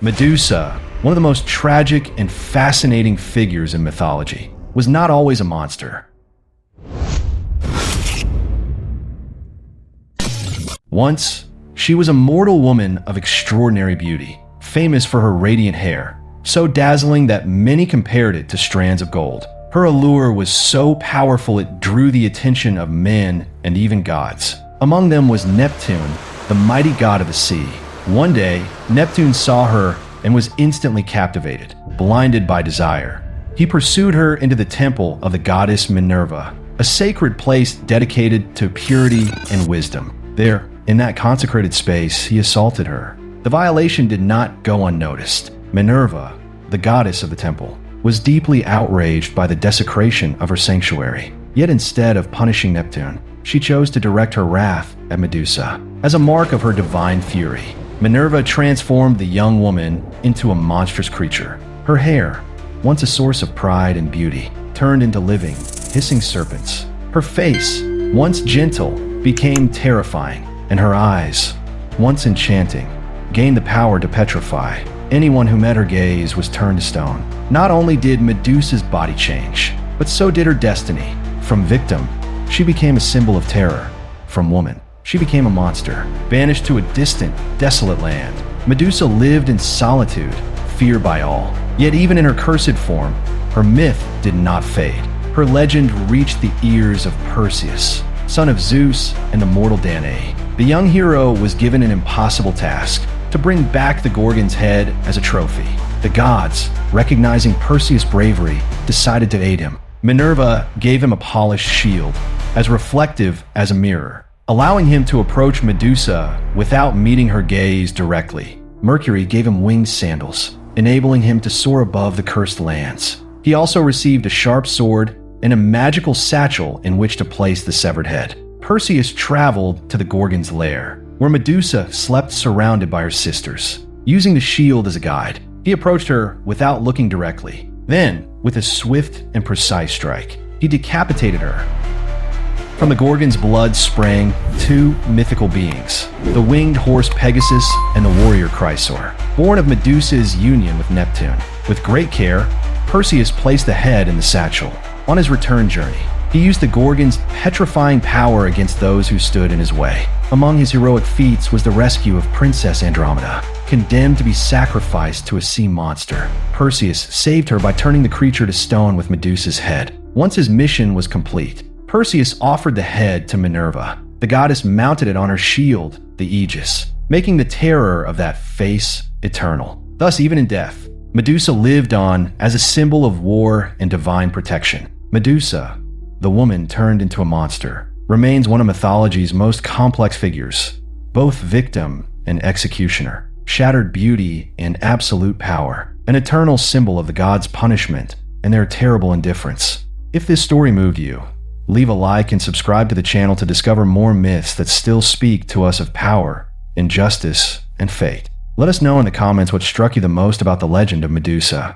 Medusa, one of the most tragic and fascinating figures in mythology, was not always a monster. Once, she was a mortal woman of extraordinary beauty, famous for her radiant hair, so dazzling that many compared it to strands of gold. Her allure was so powerful it drew the attention of men and even gods. Among them was Neptune, the mighty god of the sea. One day, Neptune saw her and was instantly captivated, blinded by desire. He pursued her into the temple of the goddess Minerva, a sacred place dedicated to purity and wisdom. There, in that consecrated space, he assaulted her. The violation did not go unnoticed. Minerva, the goddess of the temple, was deeply outraged by the desecration of her sanctuary. Yet instead of punishing Neptune, she chose to direct her wrath at Medusa. As a mark of her divine fury, Minerva transformed the young woman into a monstrous creature. Her hair, once a source of pride and beauty, turned into living, hissing serpents. Her face, once gentle, became terrifying, and her eyes, once enchanting, gained the power to petrify. Anyone who met her gaze was turned to stone. Not only did Medusa's body change, but so did her destiny. From victim, she became a symbol of terror. From woman, she became a monster, banished to a distant, desolate land. Medusa lived in solitude, feared by all. Yet even in her cursed form, her myth did not fade. Her legend reached the ears of Perseus, son of Zeus and the mortal Danae. The young hero was given an impossible task: to bring back the Gorgon's head as a trophy. The gods, recognizing Perseus' bravery, decided to aid him. Minerva gave him a polished shield, as reflective as a mirror, allowing him to approach Medusa without meeting her gaze directly. Mercury gave him winged sandals, enabling him to soar above the cursed lands. He also received a sharp sword and a magical satchel in which to place the severed head. Perseus traveled to the Gorgon's lair, where Medusa slept surrounded by her sisters. Using the shield as a guide, he approached her without looking directly. Then, with a swift and precise strike, he decapitated her. From the Gorgon's blood sprang two mythical beings, the winged horse Pegasus and the warrior Chrysaor, born of Medusa's union with Neptune. With great care, Perseus placed the head in the satchel. On his return journey, he used the Gorgon's petrifying power against those who stood in his way. Among his heroic feats was the rescue of Princess Andromeda, condemned to be sacrificed to a sea monster. Perseus saved her by turning the creature to stone with Medusa's head. Once his mission was complete, Perseus offered the head to Minerva. The goddess mounted it on her shield, the Aegis, making the terror of that face eternal. Thus, even in death, Medusa lived on as a symbol of war and divine protection. Medusa, the woman turned into a monster, remains one of mythology's most complex figures, both victim and executioner, shattered beauty and absolute power, an eternal symbol of the gods' punishment and their terrible indifference. If this story moved you, leave a like and subscribe to the channel to discover more myths that still speak to us of power, injustice, and fate. Let us know in the comments what struck you the most about the legend of Medusa.